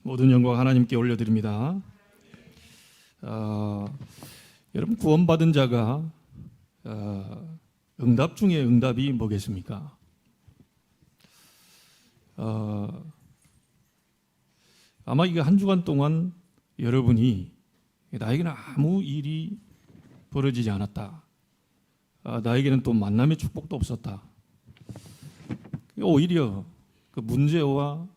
모든 영광 하나님께 올려드립니다. 여러분, 구원받은 자가 응답 중에 응답이 뭐겠습니까? 아마 이게 한 주간 동안 여러분이 나에게는 아무 일이 벌어지지 않았다, 나에게는 또 만남의 축복도 없었다, 오히려 그 문제와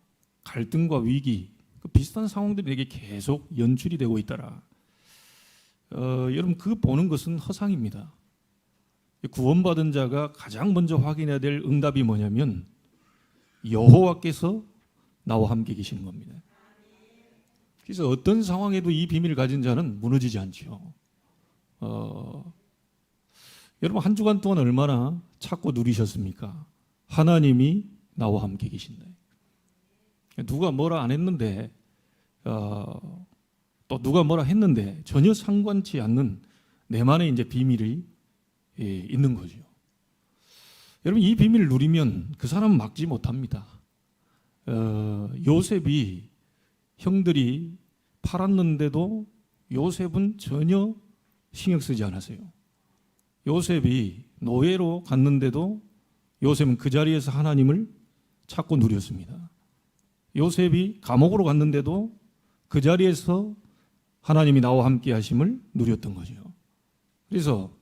갈등과 위기, 그 비슷한 상황들이 내게 계속 연출이 되고 있더라. 여러분, 그 보는 것은 허상입니다. 구원받은 자가 가장 먼저 확인해야 될 응답이 뭐냐면 여호와께서 나와 함께 계시는 겁니다. 그래서 어떤 상황에도 이 비밀을 가진 자는 무너지지 않죠. 여러분, 한 주간 동안 얼마나 찾고 누리셨습니까? 하나님이 나와 함께 계신다. 누가 뭐라 안 했는데, 또 누가 뭐라 했는데 전혀 상관치 않는 내만의 이제 비밀이 있는 거죠. 여러분, 이 비밀을 누리면 그 사람은 막지 못합니다. 요셉이 형들이 팔았는데도 요셉은 전혀 신경 쓰지 않았어요. 요셉이 노예로 갔는데도 요셉은 그 자리에서 하나님을 찾고 누렸습니다. 요셉이 감옥으로 갔는데도 그 자리에서 하나님이 나와 함께 하심을 누렸던 거죠. 그래서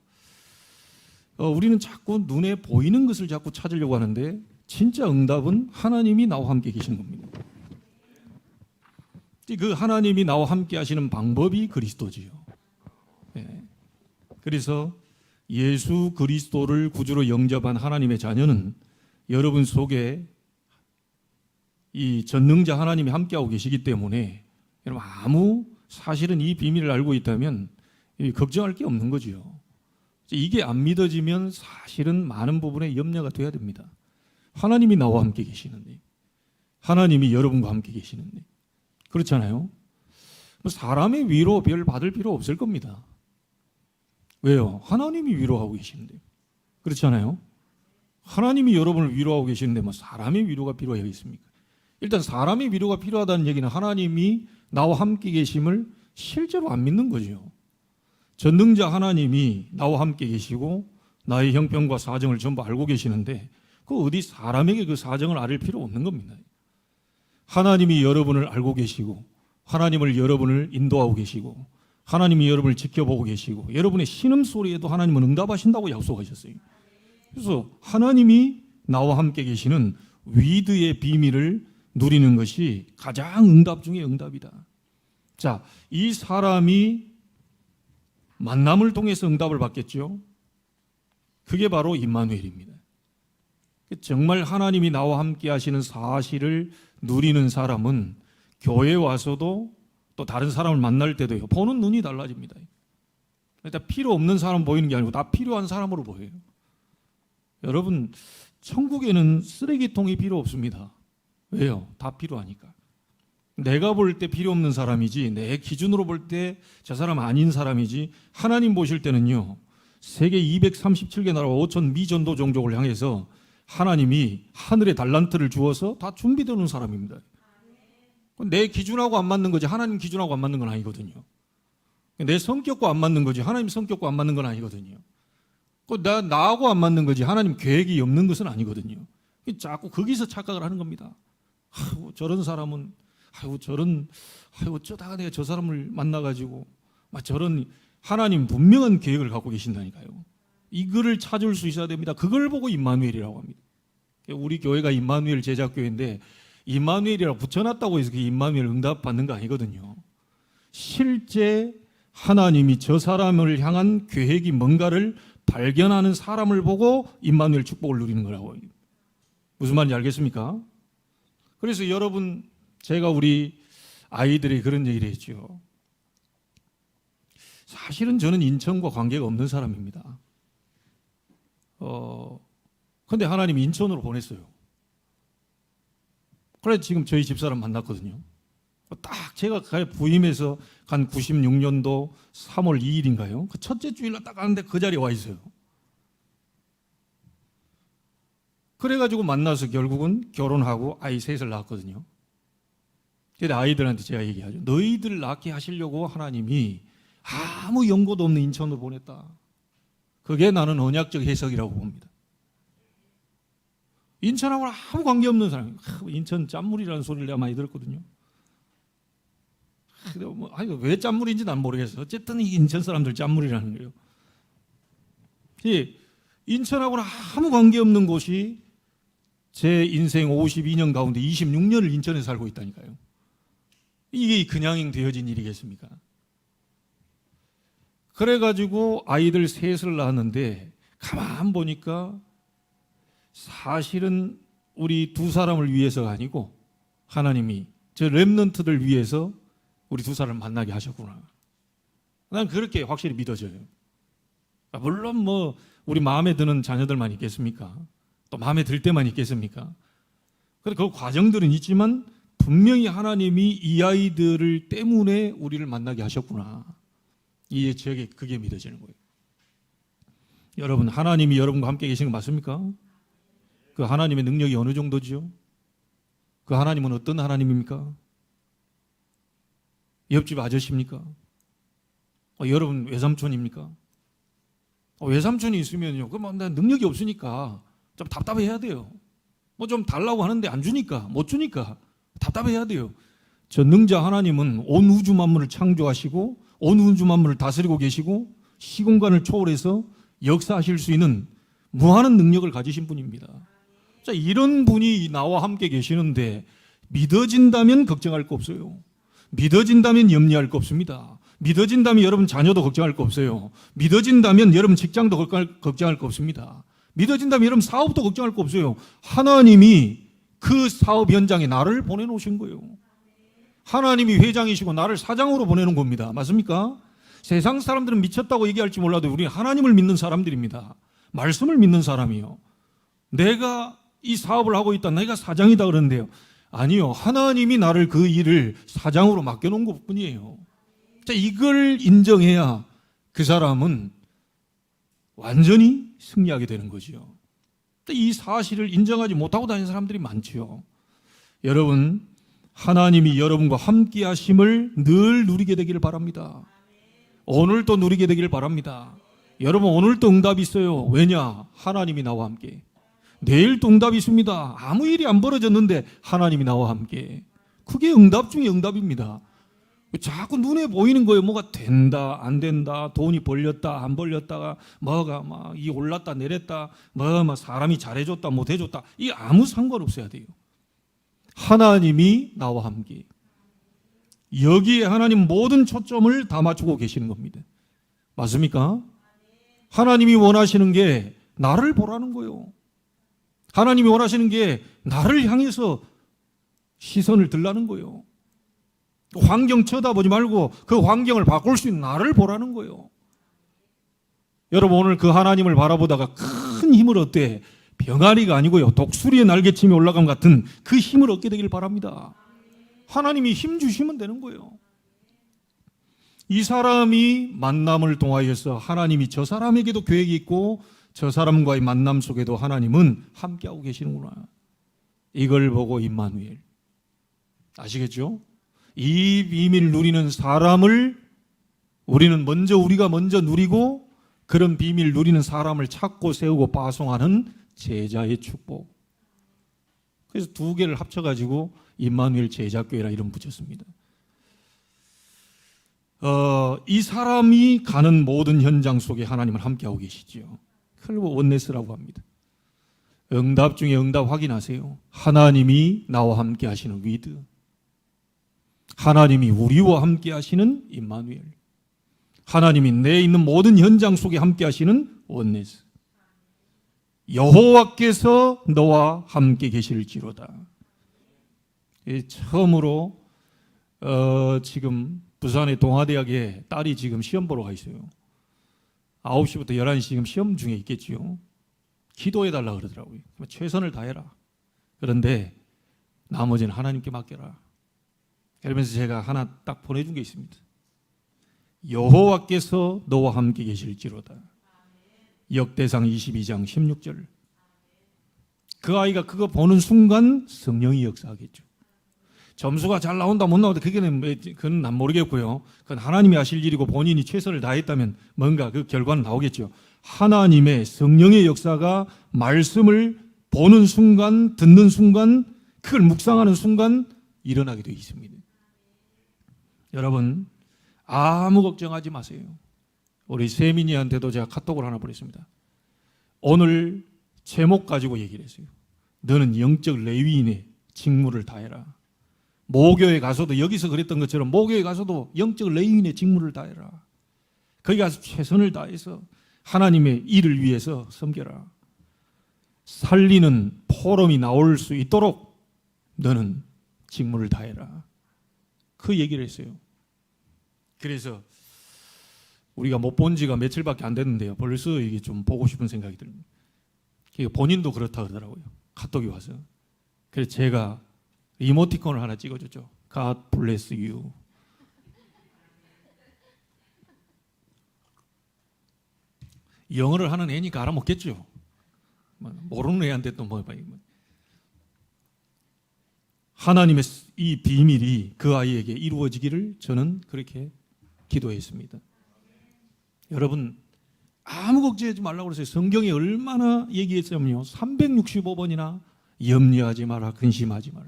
우리는 자꾸 눈에 보이는 것을 자꾸 찾으려고 하는데 진짜 응답은 하나님이 나와 함께 계시는 겁니다. 그 하나님이 나와 함께 하시는 방법이 그리스도지요. 그래서 예수 그리스도를 구주로 영접한 하나님의 자녀는 여러분 속에 이 전능자 하나님이 함께하고 계시기 때문에 여러분, 아무 사실은 이 비밀을 알고 있다면 걱정할 게 없는 거죠. 이게 안 믿어지면 사실은 많은 부분에 염려가 돼야 됩니다. 하나님이 나와 함께 계시는데, 하나님이 여러분과 함께 계시는데, 그렇잖아요. 사람의 위로 별 받을 필요 없을 겁니다. 왜요? 하나님이 위로하고 계시는데. 그렇잖아요. 하나님이 여러분을 위로하고 계시는데 뭐 사람의 위로가 필요하겠습니까? 일단 사람의 위로가 필요하다는 얘기는 하나님이 나와 함께 계심을 실제로 안 믿는 거죠. 전능자 하나님이 나와 함께 계시고 나의 형편과 사정을 전부 알고 계시는데 그 어디 사람에게 그 사정을 알릴 필요 없는 겁니다. 하나님이 여러분을 알고 계시고 하나님을 여러분을 인도하고 계시고 하나님이 여러분을 지켜보고 계시고 여러분의 신음소리에도 하나님은 응답하신다고 약속하셨어요. 그래서 하나님이 나와 함께 계시는 위드의 비밀을 누리는 것이 가장 응답 중에 응답이다. 자, 이 사람이 만남을 통해서 응답을 받겠죠. 그게 바로 임마누엘입니다. 정말 하나님이 나와 함께 하시는 사실을 누리는 사람은 교회에 와서도 또 다른 사람을 만날 때도요, 보는 눈이 달라집니다. 일단 필요 없는 사람 보이는 게 아니고 다 필요한 사람으로 보여요. 여러분, 천국에는 쓰레기통이 필요 없습니다. 왜요? 다 필요하니까. 내가 볼 때 필요 없는 사람이지, 내 기준으로 볼 때 저 사람 아닌 사람이지, 하나님 보실 때는요, 세계 237개 나라와 5천 미전도 종족을 향해서 하나님이 하늘의 달란트를 주어서 다 준비되어 놓은 사람입니다. 내 기준하고 안 맞는 거지 하나님 기준하고 안 맞는 건 아니거든요. 내 성격과 안 맞는 거지 하나님 성격과 안 맞는 건 아니거든요. 나하고 안 맞는 거지 하나님 계획이 없는 것은 아니거든요. 자꾸 거기서 착각을 하는 겁니다. 아이고, 저런 사람은 저다가 내가 저 사람을 만나가지고 저런, 하나님 분명한 계획을 갖고 계신다니까요. 이거를 찾을 수 있어야 됩니다. 그걸 보고 임마누엘이라고 합니다. 우리 교회가 임마누엘 제자교회인데 임마누엘이라고 붙여놨다고 해서 그 임마누엘 응답 받는 거 아니거든요. 실제 하나님이 저 사람을 향한 계획이 뭔가를 발견하는 사람을 보고 임마누엘 축복을 누리는 거라고. 무슨 말인지 알겠습니까? 그래서 여러분, 제가 우리 아이들이 그런 얘기를 했죠. 사실은 저는 인천과 관계가 없는 사람입니다. 근데 하나님이 인천으로 보냈어요. 그래서 지금 저희 집사람 만났거든요. 딱 제가 부임해서 간 96년도 3월 2일인가요? 그 첫째 주일날 딱 가는데 그 자리에 와 있어요. 그래가지고 만나서 결국은 결혼하고 아이 셋을 낳았거든요. 근데 아이들한테 제가 얘기하죠. 너희들 낳게 하시려고 하나님이 아무 연고도 없는 인천으로 보냈다. 그게 나는 언약적 해석이라고 봅니다. 인천하고는 아무 관계없는 사람이 인천 짠물이라는 소리를 내가 많이 들었거든요. 왜 짠물인지 난 모르겠어요. 어쨌든 이 인천 사람들 짠물이라는 거예요. 인천하고는 아무 관계없는 곳이 제 인생 52년 가운데 26년을 인천에 살고 있다니까요. 이게 그냥 되어진 일이겠습니까? 그래가지고 아이들 셋을 낳았는데 가만 보니까 사실은 우리 두 사람을 위해서가 아니고 하나님이 저 렘넌트들 위해서 우리 두 사람을 만나게 하셨구나. 난 그렇게 확실히 믿어져요. 물론 뭐 우리 마음에 드는 자녀들만 있겠습니까? 또 마음에 들 때만 있겠습니까? 그런데 그 과정들은 있지만 분명히 하나님이 이 아이들을 때문에 우리를 만나게 하셨구나. 이게 저에게 그게 믿어지는 거예요. 여러분, 하나님이 여러분과 함께 계신 거 맞습니까? 그 하나님의 능력이 어느 정도지요? 그 하나님은 어떤 하나님입니까? 옆집 아저씨입니까? 여러분 외삼촌입니까? 외삼촌이 있으면요, 그럼 나 능력이 없으니까 좀 답답해야 돼요. 뭐 좀 달라고 하는데 안 주니까, 못 주니까 답답해야 돼요. 전능자 하나님은 온 우주 만물을 창조하시고 온 우주 만물을 다스리고 계시고 시공간을 초월해서 역사하실 수 있는 무한한 능력을 가지신 분입니다. 자, 이런 분이 나와 함께 계시는데 믿어진다면 걱정할 거 없어요. 믿어진다면 염려할 거 없습니다. 믿어진다면 여러분 자녀도 걱정할 거 없어요. 믿어진다면 여러분 직장도 걱정할 거 없습니다. 믿어진다면 여러분 사업도 걱정할 거 없어요. 하나님이 그 사업 현장에 나를 보내놓으신 거예요. 하나님이 회장이시고 나를 사장으로 보내는 겁니다. 맞습니까? 세상 사람들은 미쳤다고 얘기할지 몰라도 우리는 하나님을 믿는 사람들입니다. 말씀을 믿는 사람이요. 내가 이 사업을 하고 있다, 내가 사장이다 그러는데요. 아니요. 하나님이 나를 그 일을 사장으로 맡겨놓은 것 뿐이에요. 자, 이걸 인정해야 그 사람은 완전히 승리하게 되는 거죠. 이 사실을 인정하지 못하고 다니는 사람들이 많지요. 여러분, 하나님이 여러분과 함께 하심을 늘 누리게 되기를 바랍니다. 오늘도 누리게 되기를 바랍니다. 여러분, 오늘도 응답이 있어요. 왜냐? 하나님이 나와 함께. 내일도 응답이 있습니다. 아무 일이 안 벌어졌는데 하나님이 나와 함께. 그게 응답 중에 응답입니다. 자꾸 눈에 보이는 거예요. 뭐가 된다, 안 된다, 돈이 벌렸다, 안 벌렸다가 뭐가 막 이 올랐다, 내렸다, 뭐 사람이 잘해줬다, 못해줬다. 이게 아무 상관없어야 돼요. 하나님이 나와 함께. 여기에 하나님 모든 초점을 다 맞추고 계시는 겁니다. 맞습니까? 하나님이 원하시는 게 나를 보라는 거예요. 하나님이 원하시는 게 나를 향해서 시선을 들라는 거예요. 환경 쳐다보지 말고 그 환경을 바꿀 수 있는 나를 보라는 거예요. 여러분, 오늘 그 하나님을 바라보다가 큰 힘을 얻되 병아리가 아니고요, 독수리의 날개침이 올라감 같은 그 힘을 얻게 되길 바랍니다. 하나님이 힘 주시면 되는 거예요. 이 사람이 만남을 통하여서 하나님이 저 사람에게도 계획이 있고 저 사람과의 만남 속에도 하나님은 함께하고 계시는구나. 이걸 보고 임마누엘. 아시겠죠? 이 비밀 누리는 사람을 우리가 먼저 누리고 그런 비밀 누리는 사람을 찾고 세우고 파송하는 제자의 축복. 그래서 두 개를 합쳐가지고 임마누엘 제자교회라 이름 붙였습니다. 이 사람이 가는 모든 현장 속에 하나님을 함께하고 계시죠. 그걸 원네스라고 합니다. 응답 중에 응답 확인하세요. 하나님이 나와 함께 하시는 위드. 하나님이 우리와 함께 하시는 임마누엘. 하나님이 내 있는 모든 현장 속에 함께 하시는 원네스. 여호와께서 너와 함께 계실지로다. 처음으로 지금 부산의 동아대학에 딸이 지금 시험 보러 가 있어요. 9시부터 11시 지금 시험 중에 있겠지요. 기도해달라 그러더라고요. 최선을 다해라. 그런데 나머지는 하나님께 맡겨라. 그러면서 제가 하나 딱 보내준 게 있습니다. 여호와께서 너와 함께 계실지로다. 역대상 22장 16절. 그 아이가 그거 보는 순간 성령이 역사하겠죠. 점수가 잘 나온다 못 나온다 그건 난 모르겠고요. 그건 하나님이 하실 일이고 본인이 최선을 다했다면 뭔가 그 결과는 나오겠죠. 하나님의 성령의 역사가 말씀을 보는 순간, 듣는 순간, 그걸 묵상하는 순간 일어나게 되어 있습니다. 여러분, 아무 걱정하지 마세요. 우리 세민이한테도 제가 카톡을 하나 보냈습니다. 오늘 제목 가지고 얘기를 했어요. 너는 영적 레위인의 직무를 다해라. 모교에 가서도 여기서 그랬던 것처럼 모교에 가서도 영적 레위인의 직무를 다해라. 거기 가서 최선을 다해서 하나님의 일을 위해서 섬겨라. 살리는 포럼이 나올 수 있도록 너는 직무를 다해라. 그 얘기를 했어요. 그래서 우리가 못 본 지가 며칠밖에 안 됐는데요. 벌써 이게 좀 보고 싶은 생각이 듭니다. 본인도 그렇다 그러더라고요. 카톡이 와서. 그래서 제가 이모티콘을 하나 찍어줬죠. God bless you. 영어를 하는 애니까 알아먹겠죠. 모르는 애한테 또 뭐. 하나님의 이 비밀이 그 아이에게 이루어지기를 저는 그렇게 기도했습니다. 여러분, 아무 걱정하지 말라고 그랬어요. 성경에 얼마나 얘기했냐면요. 365번이나 염려하지 마라, 근심하지 마라.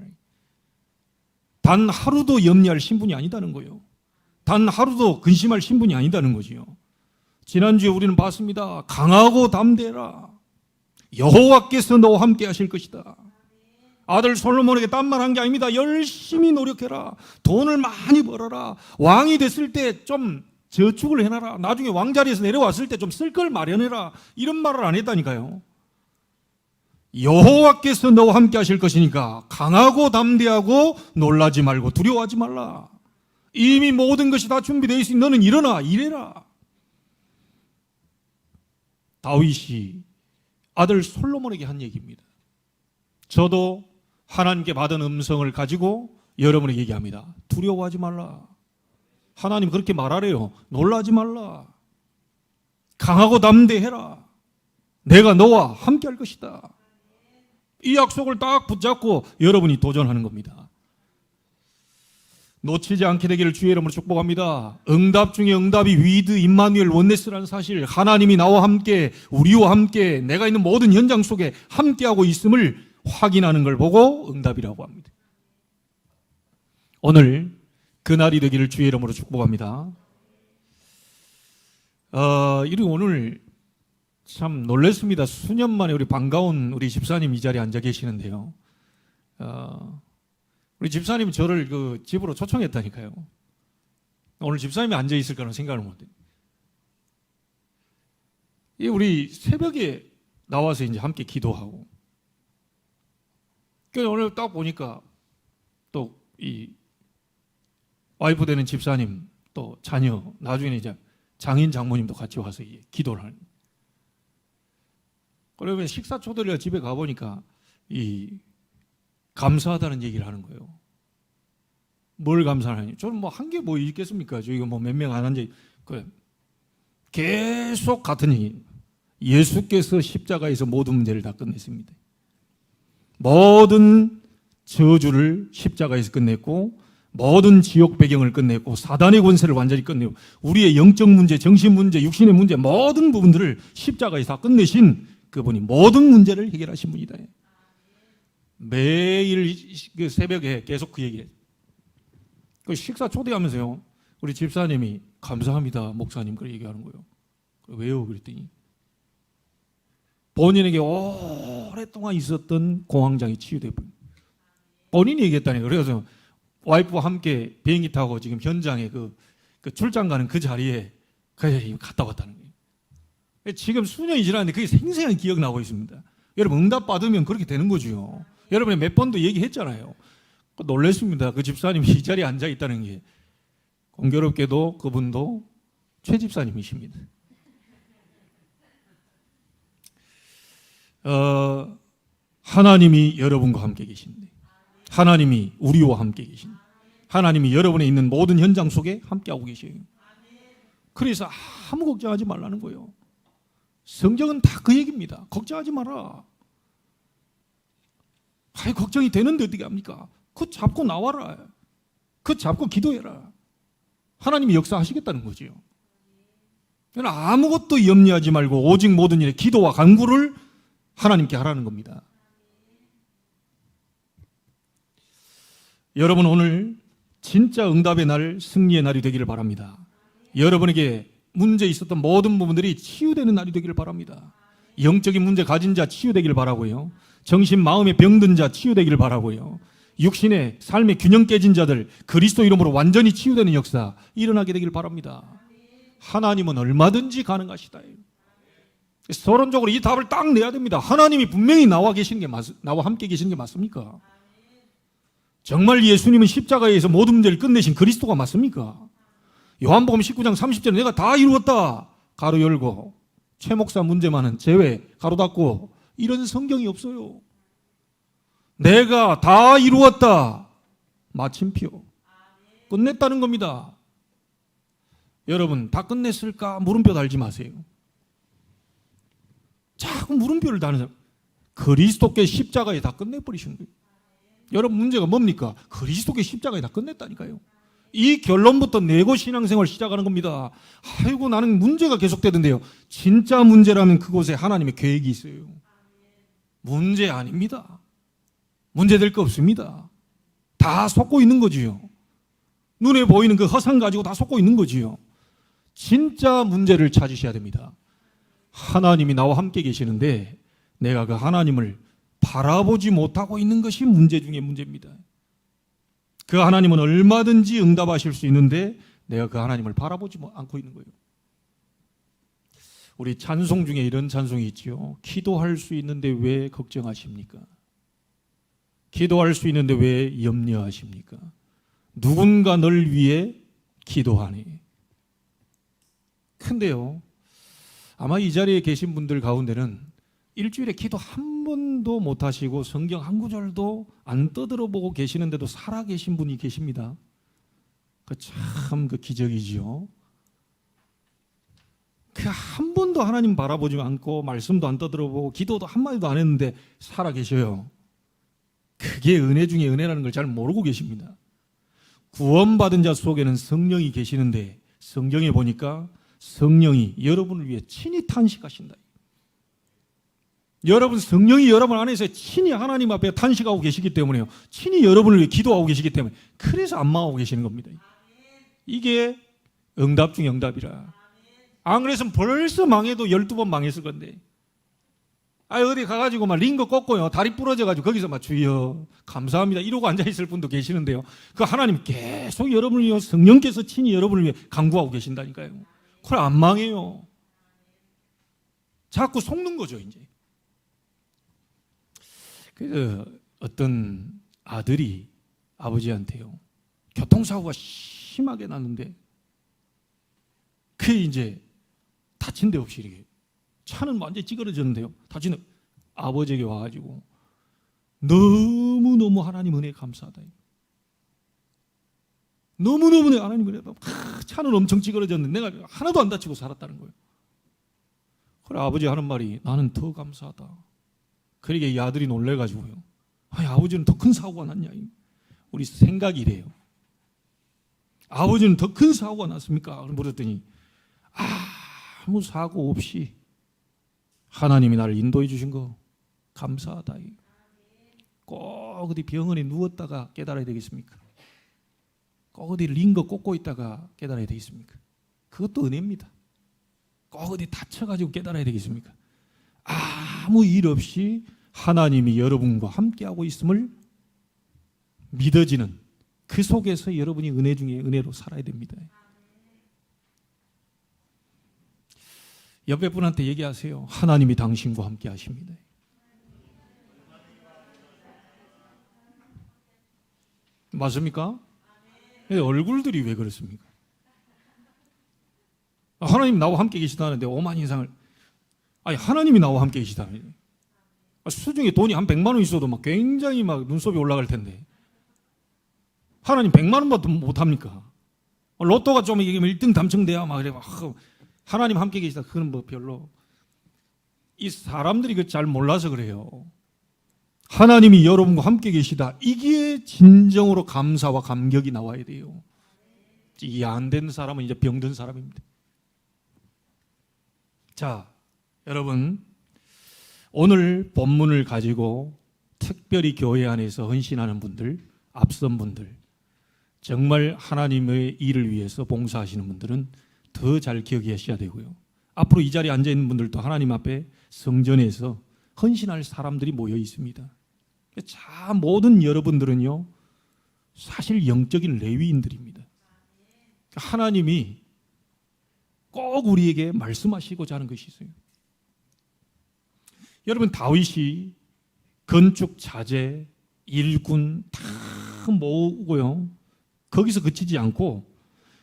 단 하루도 염려할 신분이 아니다는 거예요. 단 하루도 근심할 신분이 아니다는 거지요. 지난주에 우리는 봤습니다. 강하고 담대해라. 여호와께서 너와 함께 하실 것이다. 아들 솔로몬에게 딴 말 한 게 아닙니다. 열심히 노력해라. 돈을 많이 벌어라. 왕이 됐을 때 좀 저축을 해놔라. 나중에 왕자리에서 내려왔을 때 좀 쓸 걸 마련해라. 이런 말을 안 했다니까요. 여호와께서 너와 함께 하실 것이니까 강하고 담대하고 놀라지 말고 두려워하지 말라. 이미 모든 것이 다 준비되어 있으니 너는 일어나 일해라. 다윗이 아들 솔로몬에게 한 얘기입니다. 저도 하나님께 받은 음성을 가지고 여러분에게 얘기합니다. 두려워하지 말라. 하나님 그렇게 말하래요. 놀라지 말라. 강하고 담대해라. 내가 너와 함께 할 것이다. 이 약속을 딱 붙잡고 여러분이 도전하는 겁니다. 놓치지 않게 되기를 주의 이름으로 축복합니다. 응답 중에 응답이 위드 임마누엘 원네스라는 사실, 하나님이 나와 함께 우리와 함께 내가 있는 모든 현장 속에 함께하고 있음을 확인하는 걸 보고 응답이라고 합니다. 오늘 그날이 되기를 주의 이름으로 축복합니다. 오늘 참 놀랐습니다. 수년 만에 우리 반가운 우리 집사님 이 자리에 앉아 계시는데요. 우리 집사님이 저를 그 집으로 초청했다니까요. 오늘 집사님이 앉아 있을 거라는 생각을 못해요. 우리 새벽에 나와서 이제 함께 기도하고. 그래서 오늘 딱 보니까 또 이 와이프 되는 집사님 또 자녀 나중에 이제 장인 장모님도 같이 와서 기도를 하는. 그러면 식사 초대를 집에 가보니까 감사하다는 얘기를 하는 거예요. 뭘 감사하냐? 저는 뭐 한 게 뭐 있겠습니까? 저희가 뭐 몇 명 안 앉아 계속 같은 얘기. 예수께서 십자가에서 모든 문제를 다 끝냈습니다. 모든 저주를 십자가에서 끝냈고 모든 지옥 배경을 끝냈고 사단의 권세를 완전히 끝내고 우리의 영적 문제, 정신 문제, 육신의 문제 모든 부분들을 십자가에서 다 끝내신 그분이 모든 문제를 해결하신 분이다. 매일 그 새벽에 계속 그 얘기해요. 그 식사 초대하면서요. 우리 집사님이 감사합니다 목사님 그렇게 얘기하는 거예요. 왜요? 그랬더니 본인에게 오랫동안 있었던 공황장애 치유되고 본인이 얘기했다니까요. 그래서 와이프와 함께 비행기 타고 지금 현장에 그 출장 가는 그 자리에 갔다 왔다는 거예요. 지금 수년이 지났는데 그게 생생하게 기억나고 있습니다. 여러분 응답 받으면 그렇게 되는 거죠. 여러분이 몇 번도 얘기했잖아요. 놀랐습니다. 그 집사님이 이 자리에 앉아 있다는 게. 공교롭게도 그분도 최 집사님이십니다. 하나님이 여러분과 함께 계신데, 하나님이 우리와 함께 계신데, 하나님이 여러분에 있는 모든 현장 속에 함께하고 계셔요. 그래서 아무 걱정하지 말라는 거예요. 성경은 다 그 얘기입니다. 걱정하지 마라. 걱정이 되는데 어떻게 합니까? 그거 잡고 나와라. 그거 잡고 기도해라. 하나님이 역사하시겠다는 거지요. 아무것도 염려하지 말고 오직 모든 일에 기도와 간구를 하나님께 하라는 겁니다. 여러분 오늘 진짜 응답의 날, 승리의 날이 되기를 바랍니다. 여러분에게 문제 있었던 모든 부분들이 치유되는 날이 되기를 바랍니다. 영적인 문제 가진 자 치유되기를 바라고요. 정신, 마음에 병든 자 치유되기를 바라고요. 육신의 삶의 균형 깨진 자들 그리스도 이름으로 완전히 치유되는 역사 일어나게 되기를 바랍니다. 하나님은 얼마든지 가능하시다. 서론적으로 이 답을 딱 내야 됩니다. 하나님이 분명히 나와 함께 계시는 게 맞습니까? 정말 예수님은 십자가에서 모든 문제를 끝내신 그리스도가 맞습니까? 요한복음 19장 30절에 내가 다 이루었다 가로 열고 최 목사 문제만은 제외 가로 닫고 이런 성경이 없어요. 내가 다 이루었다 마침표 끝냈다는 겁니다. 여러분 다 끝냈을까 물음표 달지 마세요. 자꾸 물음표를 다는 사람 그리스도께 십자가에 다 끝내버리시는 거예요. 여러분 문제가 뭡니까? 그리스도께 십자가에 다 끝냈다니까요. 이 결론부터 내고 신앙생활 시작하는 겁니다. 아이고 나는 문제가 계속되던데요. 진짜 문제라면 그곳에 하나님의 계획이 있어요. 문제 아닙니다. 문제될 거 없습니다. 다 속고 있는 거지요. 눈에 보이는 그 허상 가지고 다 속고 있는 거지요. 진짜 문제를 찾으셔야 됩니다. 하나님이 나와 함께 계시는데 내가 그 하나님을 바라보지 못하고 있는 것이 문제 중에 문제입니다. 그 하나님은 얼마든지 응답하실 수 있는데 내가 그 하나님을 바라보지 않고 있는 거예요. 우리 찬송 중에 이런 찬송이 있지요. 기도할 수 있는데 왜 걱정하십니까? 기도할 수 있는데 왜 염려하십니까? 누군가 널 위해 기도하니. 근데요, 아마 이 자리에 계신 분들 가운데는 일주일에 기도 한 번도 못 하시고 성경 한 구절도 안 떠들어 보고 계시는데도 살아 계신 분이 계십니다. 참 그 기적이지요. 그 한 번도 하나님 바라보지 않고 말씀도 안 떠들어 보고 기도도 한마디도 안 했는데 살아 계셔요. 그게 은혜 중에 은혜라는 걸 잘 모르고 계십니다. 구원받은 자 속에는 성령이 계시는데 성경에 보니까 성령이 여러분을 위해 친히 탄식하신다. 여러분 성령이 여러분 안에서 친히 하나님 앞에 탄식하고 계시기 때문에요. 친히 여러분을 위해 기도하고 계시기 때문에 그래서 안 망하고 계시는 겁니다. 이게 응답 중에 응답이라. 안 그랬으면 벌써 망해도 12번 망했을 건데. 어디 가가지고 막 링거 꺾고요. 다리 부러져가지고 거기서 막 주여 감사합니다 이러고 앉아있을 분도 계시는데요. 그 하나님 계속 여러분을 위해 성령께서 친히 여러분을 위해 간구하고 계신다니까요. 그걸 안 망해요. 자꾸 속는 거죠 이제. 그래서 어떤 아들이 아버지한테요. 교통사고가 심하게 났는데 그게 이제 다친 데 없이 이렇게 차는 완전히 찌그러졌는데요. 다친 데 아버지에게 와가지고 너무너무 하나님 은혜 감사하다. 너무너무 하나님 은혜 차는 엄청 찌그러졌는데 내가 하나도 안 다치고 살았다는 거예요. 그래 아버지 하는 말이 나는 더 감사하다. 그러니까 이 아들이 놀래가지고요. 아버지는 더 큰 사고가 났냐. 우리 생각이 이래요. 아버지는 더 큰 사고가 났습니까? 물었더니 아무 사고 없이 하나님이 나를 인도해 주신 거 감사하다. 꼭 어디 병원에 누웠다가 깨달아야 되겠습니까? 꼭 어디 링거 꽂고 있다가 깨달아야 되겠습니까? 그것도 은혜입니다. 꼭 어디 다쳐가지고 깨달아야 되겠습니까? 아무 일 없이 하나님이 여러분과 함께하고 있음을 믿어지는 그 속에서 여러분이 은혜 중에 은혜로 살아야 됩니다. 옆에 분한테 얘기하세요. 하나님이 당신과 함께 하십니다. 맞습니까? 얼굴들이 왜 그렇습니까? 하나님 나와 함께 계시다는데 오만 인상을 하나님이 나와 함께 계시다니. 수중에 돈이 한 100만 원 있어도 막 굉장히 막 눈썹이 올라갈 텐데 하나님 100만 원밖에 못 합니까? 로또가 좀 이기면 1등 당첨돼야 막 그래. 하나님 함께 계시다. 그건 뭐 별로 이 사람들이 그 잘 몰라서 그래요. 하나님이 여러분과 함께 계시다. 이게 진정으로 감사와 감격이 나와야 돼요. 이해 안 되는 사람은 이제 병든 사람입니다. 자, 여러분, 오늘 본문을 가지고 특별히 교회 안에서 헌신하는 분들, 앞선 분들, 정말 하나님의 일을 위해서 봉사하시는 분들은 더 잘 기억하셔야 되고요. 앞으로 이 자리에 앉아 있는 분들도 하나님 앞에 성전에서 헌신할 사람들이 모여 있습니다. 자, 모든 여러분들은요, 사실 영적인 레위인들입니다. 하나님이 꼭 우리에게 말씀하시고자 하는 것이 있어요. 여러분, 다윗이 건축 자재, 일군 다 모으고요, 거기서 그치지 않고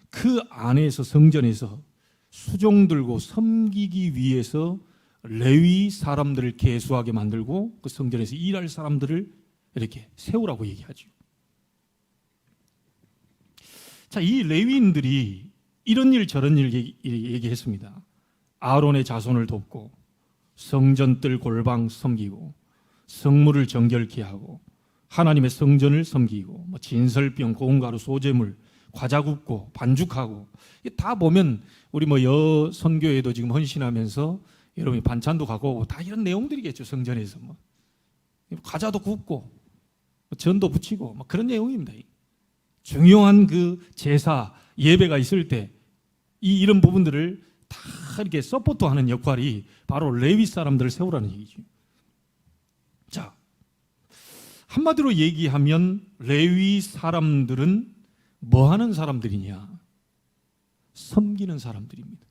그 안에서 성전에서 수종 들고 섬기기 위해서 레위 사람들을 계수하게 만들고 그 성전에서 일할 사람들을 이렇게 세우라고 얘기하죠. 자, 이 레위인들이 이런 일 저런 일 얘기했습니다. 아론의 자손을 돕고 성전뜰 골방 섬기고 성물을 정결케 하고 하나님의 성전을 섬기고 진설병, 고운가루, 소재물, 과자 굽고 반죽하고, 다 보면 우리 여 선교회도 지금 헌신하면서 여러분이 반찬도 갖고 오고 다 이런 내용들이겠죠. 성전에서 과자도 굽고 전도 붙이고 그런 내용입니다. 중요한 그 제사 예배가 있을 때 이런 부분들을 다 이렇게 서포트하는 역할이 바로 레위 사람들을 세우라는 얘기죠. 자, 한마디로 얘기하면 레위 사람들은 뭐 하는 사람들이냐? 섬기는 사람들입니다.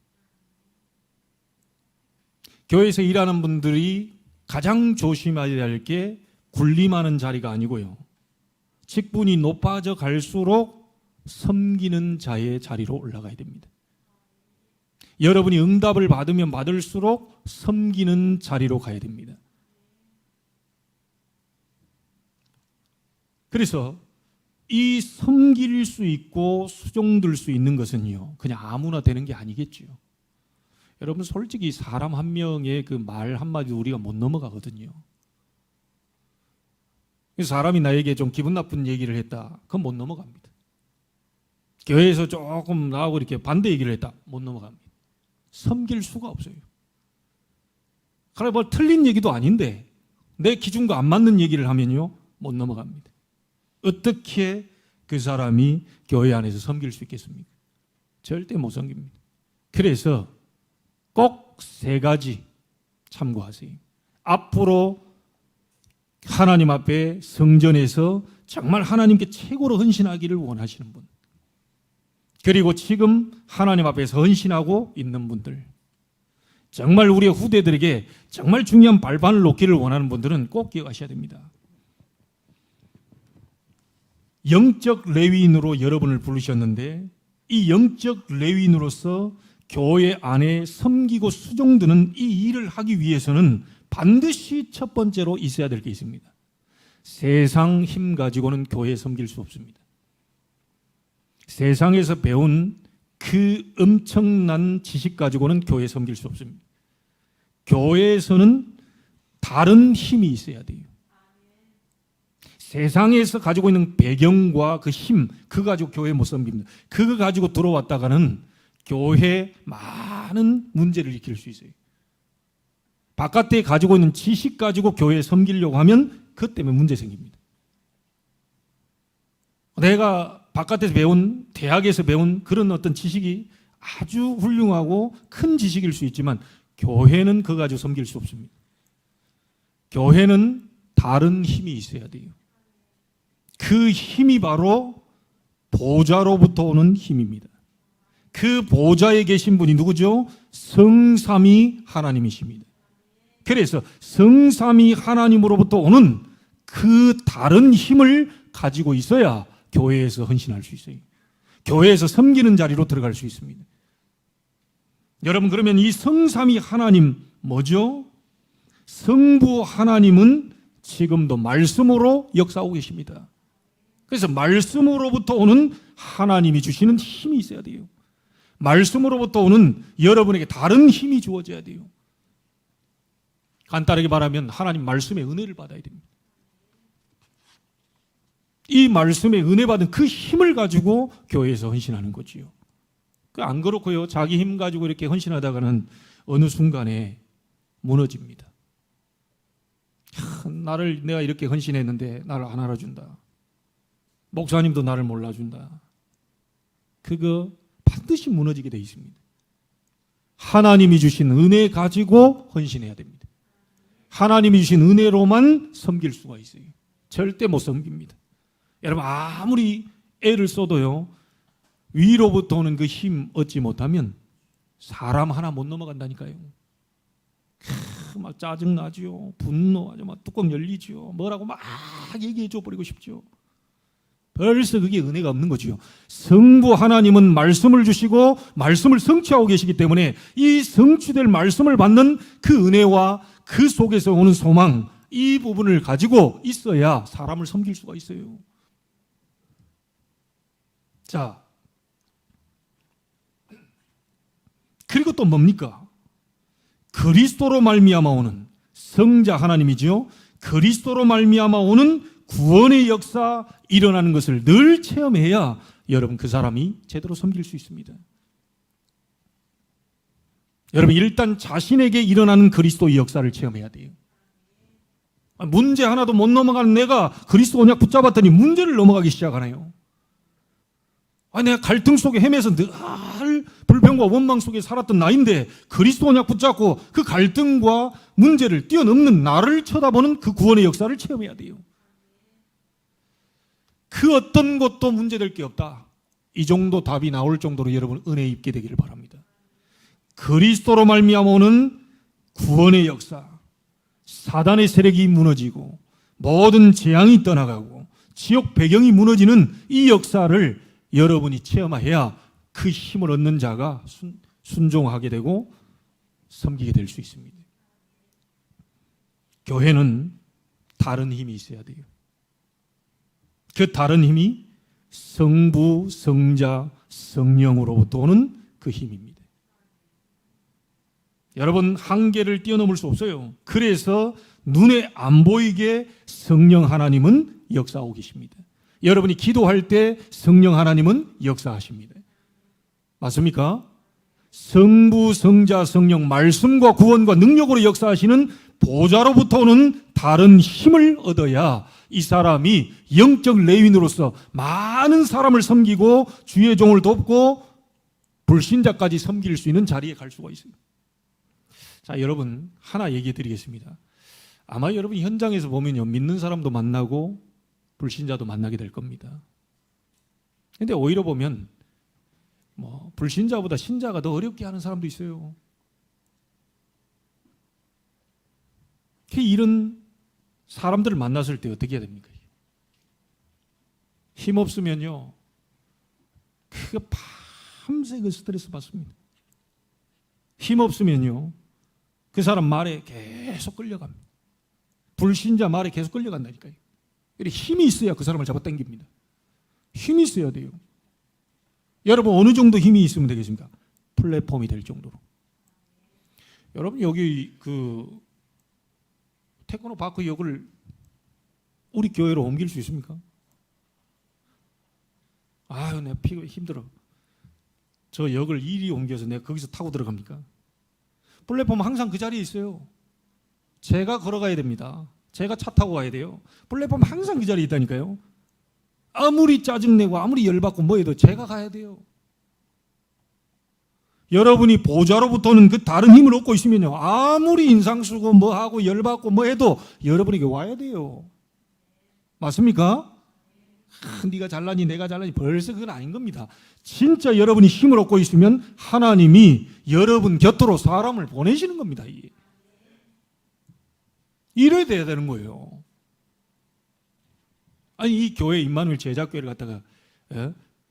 교회에서 일하는 분들이 가장 조심해야 할 게 군림하는 자리가 아니고요, 직분이 높아져 갈수록 섬기는 자의 자리로 올라가야 됩니다. 여러분이 응답을 받으면 받을수록 섬기는 자리로 가야 됩니다. 그래서 이 섬길 수 있고 수종들 수 있는 것은요, 그냥 아무나 되는 게 아니겠죠. 여러분, 솔직히 사람 한 명의 그 말 한마디 우리가 못 넘어가거든요. 사람이 나에게 좀 기분 나쁜 얘기를 했다, 그건 못 넘어갑니다. 교회에서 조금 나하고 이렇게 반대 얘기를 했다, 못 넘어갑니다. 섬길 수가 없어요. 그래, 뭐 틀린 얘기도 아닌데 내 기준과 안 맞는 얘기를 하면요, 못 넘어갑니다. 어떻게 그 사람이 교회 안에서 섬길 수 있겠습니까? 절대 못 섬깁니다. 그래서 꼭 세 가지 참고하세요. 앞으로 하나님 앞에 성전에서 정말 하나님께 최고로 헌신하기를 원하시는 분, 그리고 지금 하나님 앞에서 헌신하고 있는 분들, 정말 우리의 후대들에게 정말 중요한 발판을 놓기를 원하는 분들은 꼭 기억하셔야 됩니다. 영적 레위인으로 여러분을 부르셨는데, 이 영적 레위인으로서 교회 안에 섬기고 수종드는 이 일을 하기 위해서는 반드시 첫 번째로 있어야 될 게 있습니다. 세상 힘 가지고는 교회에 섬길 수 없습니다. 세상에서 배운 그 엄청난 지식 가지고는 교회에 섬길 수 없습니다. 교회에서는 다른 힘이 있어야 돼요. 세상에서 가지고 있는 배경과 그 힘, 그거 가지고 교회에 못 섬깁니다. 그거 가지고 들어왔다가는 교회에 많은 문제를 일으킬 수 있어요. 바깥에 가지고 있는 지식 가지고 교회에 섬기려고 하면 그것 때문에 문제 생깁니다. 내가 바깥에서 배운, 대학에서 배운 그런 어떤 지식이 아주 훌륭하고 큰 지식일 수 있지만 교회는 그거 가지고 섬길 수 없습니다. 교회는 다른 힘이 있어야 돼요. 그 힘이 바로 보좌로부터 오는 힘입니다. 그 보좌에 계신 분이 누구죠? 성삼위 하나님이십니다. 그래서 성삼위 하나님으로부터 오는 그 다른 힘을 가지고 있어야 교회에서 헌신할 수 있어요. 교회에서 섬기는 자리로 들어갈 수 있습니다. 여러분, 그러면 이 성삼위 하나님 뭐죠? 성부 하나님은 지금도 말씀으로 역사하고 계십니다. 그래서 말씀으로부터 오는 하나님이 주시는 힘이 있어야 돼요. 말씀으로부터 오는 여러분에게 다른 힘이 주어져야 돼요. 간단하게 말하면 하나님 말씀의 은혜를 받아야 됩니다. 이 말씀에 은혜 받은 그 힘을 가지고 교회에서 헌신하는 거지요. 안 그렇고요. 자기 힘 가지고 이렇게 헌신하다가는 어느 순간에 무너집니다. 내가 이렇게 헌신했는데 나를 안 알아준다. 목사님도 나를 몰라준다. 그거 반드시 무너지게 돼 있습니다. 하나님이 주신 은혜 가지고 헌신해야 됩니다. 하나님이 주신 은혜로만 섬길 수가 있어요. 절대 못 섬깁니다. 여러분 아무리 애를 써도요, 위로부터 오는 그 힘 얻지 못하면 사람 하나 못 넘어간다니까요. 막 짜증나죠. 분노하죠. 막 뚜껑 열리죠. 뭐라고 막 얘기해 줘 버리고 싶죠. 벌써 그게 은혜가 없는 거지요. 성부 하나님은 말씀을 주시고 말씀을 성취하고 계시기 때문에 이 성취될 말씀을 받는 그 은혜와 그 속에서 오는 소망, 이 부분을 가지고 있어야 사람을 섬길 수가 있어요. 자, 그리고 또 뭡니까? 그리스도로 말미암아 오는 성자 하나님이죠. 그리스도로 말미암아 오는 구원의 역사 일어나는 것을 늘 체험해야 여러분 그 사람이 제대로 섬길 수 있습니다. 여러분 일단 자신에게 일어나는 그리스도의 역사를 체험해야 돼요. 문제 하나도 못 넘어가는 내가 그리스도 언약 붙잡았더니 문제를 넘어가기 시작하네요. 내가 갈등 속에 헤매서 늘 불평과 원망 속에 살았던 나인데 그리스도 언약 붙잡고 그 갈등과 문제를 뛰어넘는 나를 쳐다보는 그 구원의 역사를 체험해야 돼요. 그 어떤 것도 문제될 게 없다. 이 정도 답이 나올 정도로 여러분 은혜 입게 되기를 바랍니다. 그리스도로 말미암아 오는 구원의 역사, 사단의 세력이 무너지고 모든 재앙이 떠나가고 지옥 배경이 무너지는 이 역사를 여러분이 체험해야 그 힘을 얻는 자가 순종하게 되고 섬기게 될 수 있습니다. 교회는 다른 힘이 있어야 돼요. 그 다른 힘이 성부, 성자, 성령으로부터 오는 그 힘입니다. 여러분 한계를 뛰어넘을 수 없어요. 그래서 눈에 안 보이게 성령 하나님은 역사하고 계십니다. 여러분이 기도할 때 성령 하나님은 역사하십니다. 맞습니까? 성부, 성자, 성령, 말씀과 구원과 능력으로 역사하시는 보좌로부터 오는 다른 힘을 얻어야 이 사람이 영적 레위인으로서 많은 사람을 섬기고 주의 종을 돕고 불신자까지 섬길 수 있는 자리에 갈 수가 있어요. 자, 여러분 하나 얘기해 드리겠습니다. 아마 여러분 현장에서 보면요, 믿는 사람도 만나고 불신자도 만나게 될 겁니다. 근데 오히려 보면 불신자보다 신자가 더 어렵게 하는 사람도 있어요. 이런 사람들을 만났을 때 어떻게 해야 됩니까? 힘없으면요, 밤새 그 스트레스 받습니다. 힘없으면요, 그 사람 말에 계속 끌려갑니다. 불신자 말에 계속 끌려간다니까요. 힘이 있어야 그 사람을 잡아당깁니다. 힘이 있어야 돼요. 여러분 어느 정도 힘이 있으면 되겠습니까? 플랫폼이 될 정도로. 여러분 여기 그 테크노파크역을 우리 교회로 옮길 수 있습니까? 아유, 내가 힘들어. 저 역을 이리 옮겨서 내가 거기서 타고 들어갑니까? 플랫폼은 항상 그 자리에 있어요. 제가 걸어가야 됩니다. 제가 차 타고 가야 돼요. 플랫폼은 항상 그 자리에 있다니까요. 아무리 짜증내고 아무리 열받고 뭐해도 제가 가야 돼요. 여러분이 보좌로부터는 그 다른 힘을 얻고 있으면요, 아무리 인상 쓰고 뭐하고 열받고 뭐해도 여러분에게 와야 돼요. 맞습니까? 네가 잘나니 내가 잘나니 벌써 그건 아닌 겁니다. 진짜 여러분이 힘을 얻고 있으면 하나님이 여러분 곁으로 사람을 보내시는 겁니다. 이래야 돼야 되는 거예요. 아니 이 교회 임마누엘 제자교회를 갔다가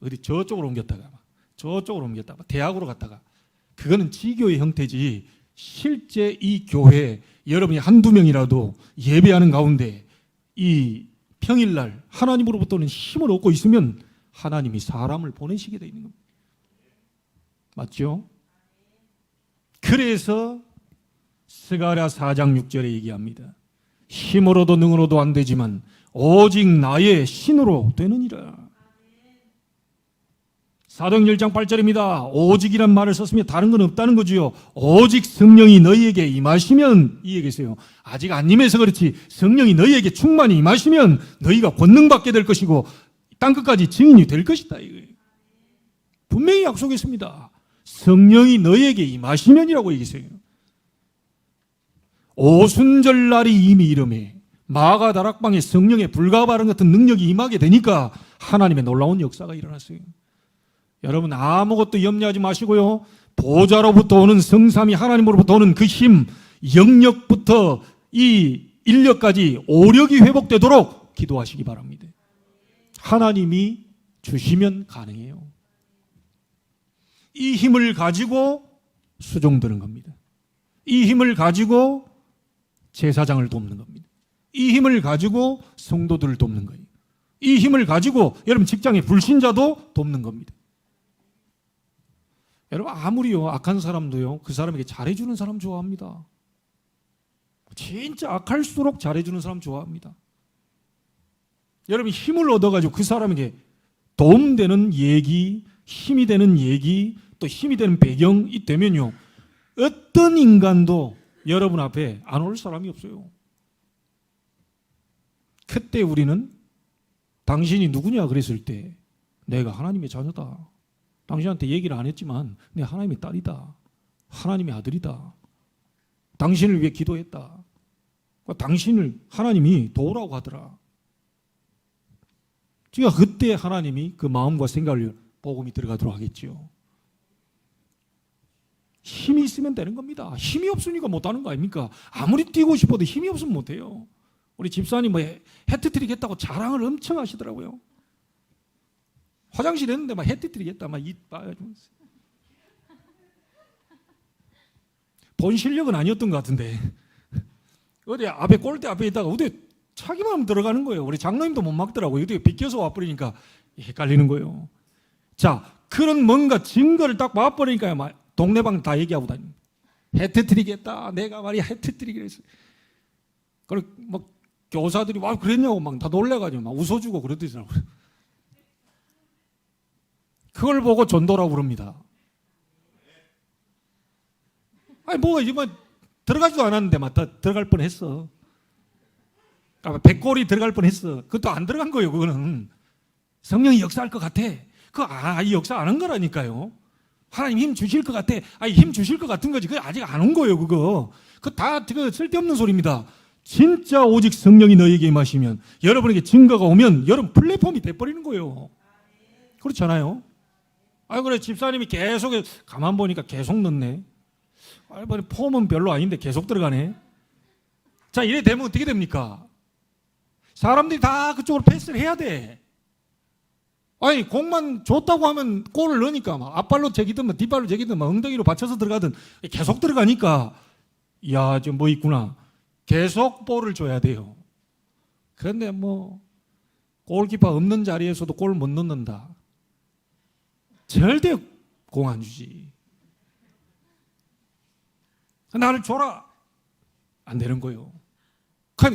어디 저쪽으로 옮겼다가 대학으로 갔다가 그거는 지교의 형태지, 실제 이 교회 여러분이 한두 명이라도 예배하는 가운데 이 평일날 하나님으로부터는 힘을 얻고 있으면 하나님이 사람을 보내시게 되어 있는 겁니다. 맞죠? 그래서 스가랴 4장 6절에 얘기합니다. 힘으로도 능으로도 안 되지만 오직 나의 신으로 되느니라. 사도행 1장 8절입니다. 오직이란 말을 썼으면 다른 건 없다는 거지요. 오직 성령이 너희에게 임하시면, 이 얘기세요. 아직 안 임해서 그렇지 성령이 너희에게 충만히 임하시면 너희가 권능받게 될 것이고 땅끝까지 증인이 될 것이다. 이거예요. 분명히 약속했습니다. 성령이 너희에게 임하시면이라고 얘기했어요. 오순절 날이 이미 이름에 마가 다락방에 성령의 불과 바람 같은 능력이 임하게 되니까 하나님의 놀라운 역사가 일어났어요. 여러분 아무것도 염려하지 마시고요. 보좌로부터 오는 성삼위 하나님으로부터 오는 그 힘, 영역부터 이 인력까지 오력이 회복되도록 기도하시기 바랍니다. 하나님이 주시면 가능해요. 이 힘을 가지고 수종드는 겁니다. 이 힘을 가지고 제사장을 돕는 겁니다. 이 힘을 가지고 성도들을 돕는 거예요. 이 힘을 가지고 여러분 직장의 불신자도 돕는 겁니다. 여러분 아무리요 악한 사람도요 그 사람에게 잘해주는 사람 좋아합니다. 진짜 악할수록 잘해주는 사람 좋아합니다. 여러분 힘을 얻어가지고 그 사람에게 도움되는 얘기, 힘이 되는 얘기, 또 힘이 되는 배경이 되면요 어떤 인간도 여러분 앞에 안 올 사람이 없어요. 그때 우리는 당신이 누구냐 그랬을 때 내가 하나님의 자녀다. 당신한테 얘기를 안 했지만 내 하나님의 딸이다. 하나님의 아들이다. 당신을 위해 기도했다. 당신을 하나님이 도우라고 하더라. 그러니까 그때 하나님이 그 마음과 생각을 복음이 들어가도록 하겠지요. 힘이 있으면 되는 겁니다. 힘이 없으니까 못하는 거 아닙니까? 아무리 뛰고 싶어도 힘이 없으면 못해요. 우리 집사님 뭐 해트트릭 했다고 자랑을 엄청 하시더라고요. 화장실 했는데 막 해트트릭 했다 막 입 봐가지고 본 실력은 아니었던 것 같은데 어디 앞에 골대 앞에 있다가 어디 차기만 하면 들어가는 거예요. 우리 장로님도 못 막더라고요. 어디 비껴서 와버리니까 헷갈리는 거예요. 자, 그런 뭔가 증거를 딱 와버리니까 막 동네방 다 얘기하고 다니는 해트트릭 했다. 내가 말이야 해트트릭 했어. 그리고 막 교사들이 와 그랬냐고 막 다 놀래가지고 막 웃어주고 그러더라고요. 그걸 보고 전도라고 그럽니다. 아니 뭐 이제 뭐 들어가지도 않았는데 막 다 들어갈 뻔했어. 백골이 들어갈 뻔했어. 그것도 안 들어간 거예요. 그거는 성령이 역사할 것 같아. 그거 이 역사 안 한 거라니까요. 하나님 힘 주실 것 같아. 힘 주실 것 같은 거지. 그게 아직 안 온 거예요. 그거 다 쓸데없는 소리입니다. 진짜 오직 성령이 너희에게 임하시면 여러분에게 증거가 오면 여러분 플랫폼이 돼버리는 거예요. 그렇잖아요. 그래 집사님이 계속 가만 보니까 계속 넣네. 폼은 별로 아닌데 계속 들어가네. 자 이래 되면 어떻게 됩니까? 사람들이 다 그쪽으로 패스를 해야 돼. 공만 줬다고 하면 골을 넣으니까 막 앞발로 제기든 뭐 뒷발로 제기든 막 엉덩이로 받쳐서 들어가든 계속 들어가니까 야, 저 뭐 있구나. 계속 볼을 줘야 돼요. 그런데 뭐 골키퍼 없는 자리에서도 골 못 넣는다. 절대 공 안 주지. 나를 줘라. 안 되는 거예요.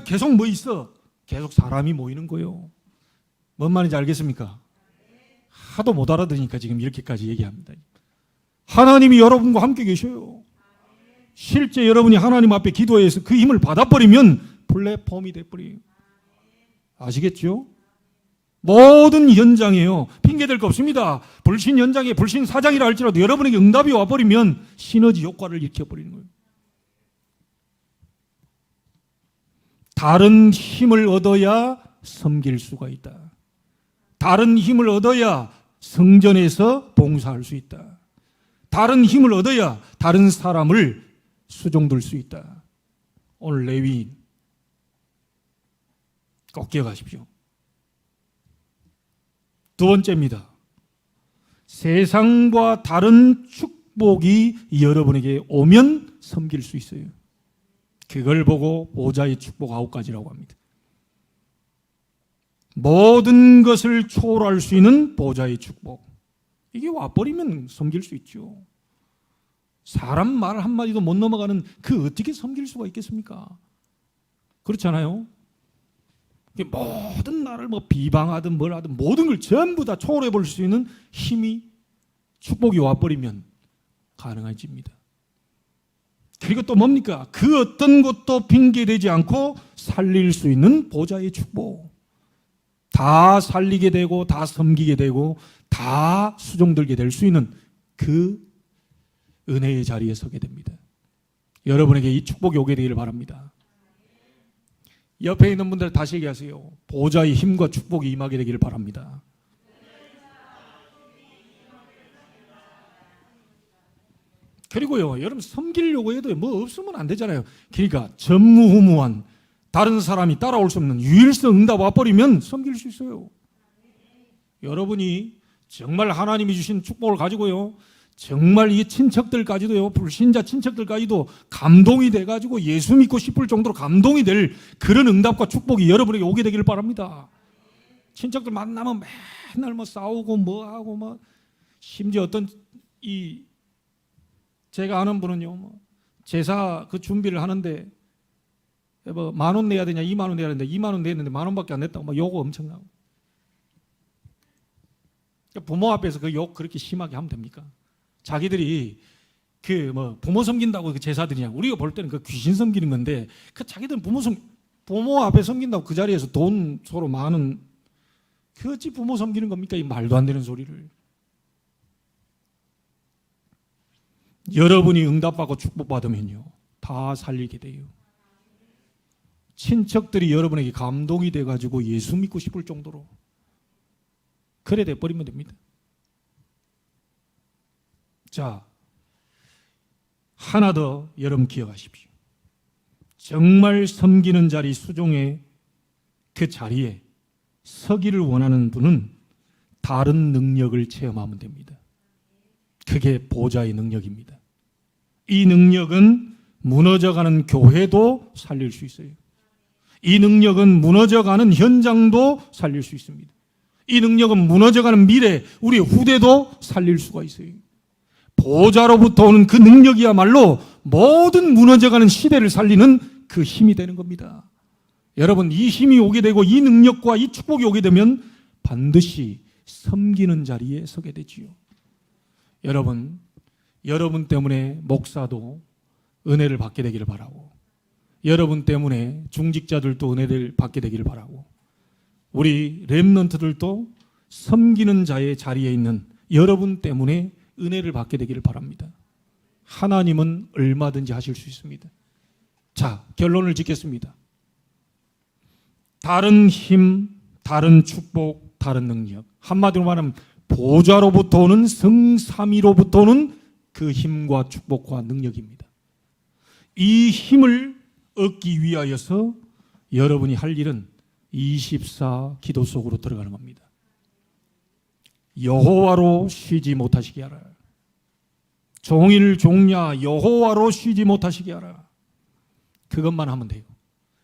계속 뭐 있어? 계속 사람이 모이는 거예요. 뭔 말인지 알겠습니까? 하도 못 알아들으니까 지금 이렇게까지 얘기합니다. 하나님이 여러분과 함께 계셔요. 실제 여러분이 하나님 앞에 기도해서 그 힘을 받아버리면 플랫폼이 돼버려요. 아시겠죠? 모든 현장에요. 핑계될 거 없습니다. 불신 현장에 불신 사장이라 할지라도 여러분에게 응답이 와버리면 시너지 효과를 일으켜버리는 거예요. 다른 힘을 얻어야 섬길 수가 있다. 다른 힘을 얻어야 성전에서 봉사할 수 있다. 다른 힘을 얻어야 다른 사람을 수종들 수 있다. 오늘 레위인 꼭 기억하십시오. 두 번째입니다. 세상과 다른 축복이 여러분에게 오면 섬길 수 있어요. 그걸 보고 보좌의 축복 9가지라고 합니다. 모든 것을 초월할 수 있는 보좌의 축복. 이게 와버리면 섬길 수 있죠. 사람 말 한마디도 못 넘어가는 그 어떻게 섬길 수가 있겠습니까? 그렇잖아요. 모든 나를 비방하든 뭘 하든 모든 걸 전부 다 초월해 볼 수 있는 힘이 축복이 와버리면 가능해집니다. 그리고 또 뭡니까? 그 어떤 것도 핑계되지 않고 살릴 수 있는 보좌의 축복. 다 살리게 되고 다 섬기게 되고 다 수종들게 될 수 있는 그 은혜의 자리에 서게 됩니다. 여러분에게 이 축복이 오게 되기를 바랍니다. 옆에 있는 분들 다시 얘기하세요. 보좌의 힘과 축복이 임하게 되기를 바랍니다. 그리고요, 여러분 섬기려고 해도 뭐 없으면 안 되잖아요. 그러니까 전무후무한 다른 사람이 따라올 수 없는 유일성 응답 와버리면 섬길 수 있어요. 여러분이 정말 하나님이 주신 축복을 가지고요, 정말 이 친척들까지도요, 불신자 친척들까지도 감동이 돼가지고 예수 믿고 싶을 정도로 감동이 될 그런 응답과 축복이 여러분에게 오게 되기를 바랍니다. 친척들 만나면 맨날 싸우고 뭐하고 심지어 어떤 제가 아는 분은요, 제사 그 준비를 하는데 10,000원 내야 되냐 20,000원 내야 되는데 20,000원 냈는데 10,000원밖에 안 냈다고 요구 엄청나고. 부모 앞에서 그 욕 그렇게 심하게 하면 됩니까? 자기들이 부모 섬긴다고 그 제사 드리냐? 우리가 볼 때는 그 귀신 섬기는 건데 그 자기들은 부모 앞에 섬긴다고 그 자리에서 돈 서로 많은 그 어찌 부모 섬기는 겁니까? 이 말도 안 되는 소리를. 여러분이 응답받고 축복받으면요, 다 살리게 돼요. 친척들이 여러분에게 감동이 돼가지고 예수 믿고 싶을 정도로 그래 돼버리면 됩니다. 자, 하나 더 여러분 기억하십시오. 정말 섬기는 자리 수종의 그 자리에 서기를 원하는 분은 다른 능력을 체험하면 됩니다. 그게 보좌의 능력입니다. 이 능력은 무너져가는 교회도 살릴 수 있어요. 이 능력은 무너져가는 현장도 살릴 수 있습니다. 이 능력은 무너져가는 미래, 우리 후대도 살릴 수가 있어요. 보좌로부터 오는 그 능력이야말로 모든 무너져가는 시대를 살리는 그 힘이 되는 겁니다. 여러분, 이 힘이 오게 되고 이 능력과 이 축복이 오게 되면 반드시 섬기는 자리에 서게 되지요. 여러분 때문에 목사도 은혜를 받게 되기를 바라고, 여러분 때문에 중직자들도 은혜를 받게 되기를 바라고, 우리 렘넌트들도 섬기는 자의 자리에 있는 여러분 때문에 은혜를 받게 되기를 바랍니다. 하나님은 얼마든지 하실 수 있습니다. 자, 결론을 짓겠습니다. 다른 힘, 다른 축복, 다른 능력, 한마디로 말하면 보좌로부터 오는 성삼위로부터 오는 그 힘과 축복과 능력입니다. 이 힘을 얻기 위하여서 여러분이 할 일은 24 기도 속으로 들어가는 겁니다. 여호와로 쉬지 못하시게 하라. 종일 종야 여호와로 쉬지 못하시게 하라. 그것만 하면 돼요.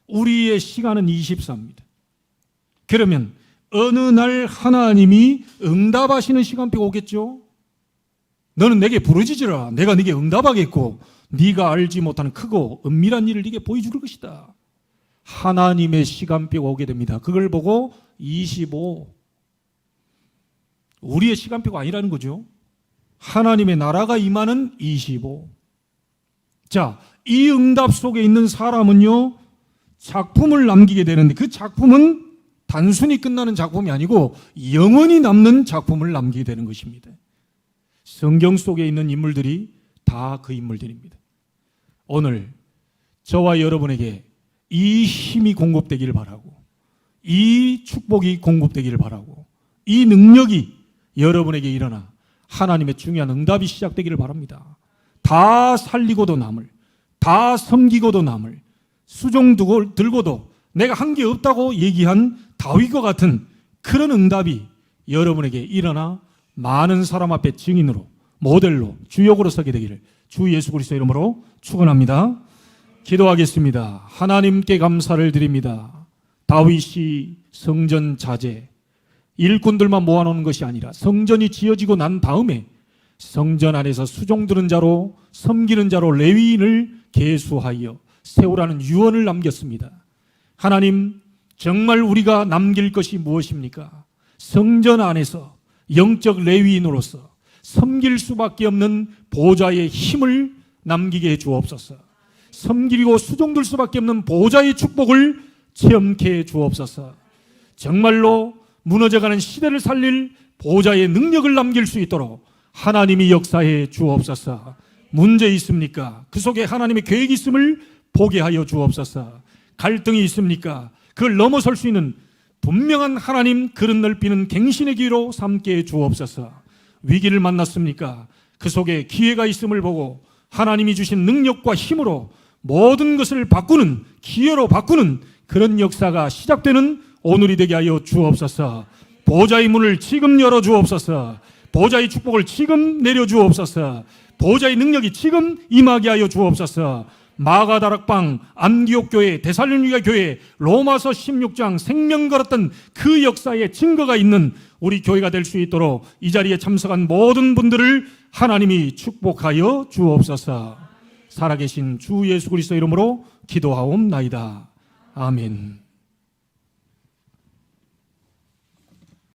우리의 시간은 24입니다. 그러면 어느 날 하나님이 응답하시는 시간표가 오겠죠. 너는 내게 부르짖으라. 내가 네게 응답하겠고 네가 알지 못하는 크고 은밀한 일을 네게 보여줄 것이다. 하나님의 시간표가 오게 됩니다. 그걸 보고 25, 우리의 시간표가 아니라는 거죠. 하나님의 나라가 임하는 25. 자, 이 응답 속에 있는 사람은요, 작품을 남기게 되는데 그 작품은 단순히 끝나는 작품이 아니고 영원히 남는 작품을 남기게 되는 것입니다. 성경 속에 있는 인물들이 다 그 인물들입니다. 오늘 저와 여러분에게 이 힘이 공급되기를 바라고, 이 축복이 공급되기를 바라고, 이 능력이 여러분에게 일어나 하나님의 중요한 응답이 시작되기를 바랍니다. 다 살리고도 남을, 다 섬기고도 남을, 수종 들고도 내가 한 게 없다고 얘기한 다윗과 같은 그런 응답이 여러분에게 일어나 많은 사람 앞에 증인으로, 모델로, 주역으로 서게 되기를 주 예수 그리스도 이름으로 축원합니다. 기도하겠습니다. 하나님께 감사를 드립니다. 다윗이 성전 자재, 일꾼들만 모아놓는 것이 아니라 성전이 지어지고 난 다음에 성전 안에서 수종드는 자로, 섬기는 자로 레위인을 계수하여 세우라는 유언을 남겼습니다. 하나님, 정말 우리가 남길 것이 무엇입니까? 성전 안에서 영적 레위인으로서 섬길 수밖에 없는 보좌의 힘을 남기게 해 주옵소서. 섬기고 수종될 수밖에 없는 보좌의 축복을 체험케 해 주옵소서. 정말로 무너져가는 시대를 살릴 보좌의 능력을 남길 수 있도록 하나님이 역사해 주옵소서. 문제 있습니까? 그 속에 하나님의 계획이 있음을 보게 하여 주옵소서. 갈등이 있습니까? 그걸 넘어설 수 있는 분명한 하나님 그릇 넓히는 갱신의 기회로 삼게 해 주옵소서. 위기를 만났습니까? 그 속에 기회가 있음을 보고 하나님이 주신 능력과 힘으로 모든 것을 바꾸는, 기회로 바꾸는 그런 역사가 시작되는 오늘이 되게 하여 주옵소서. 보좌의 문을 지금 열어 주옵소서. 보좌의 축복을 지금 내려 주옵소서. 보좌의 능력이 지금 임하게 하여 주옵소서. 마가다락방, 안디옥 교회, 데살로니가 교회, 로마서 16장 생명 걸었던 그 역사의 증거가 있는 우리 교회가 될 수 있도록 이 자리에 참석한 모든 분들을 하나님이 축복하여 주옵소서. 살아계신 주 예수 그리스도 이름으로 기도하옵나이다. 아멘.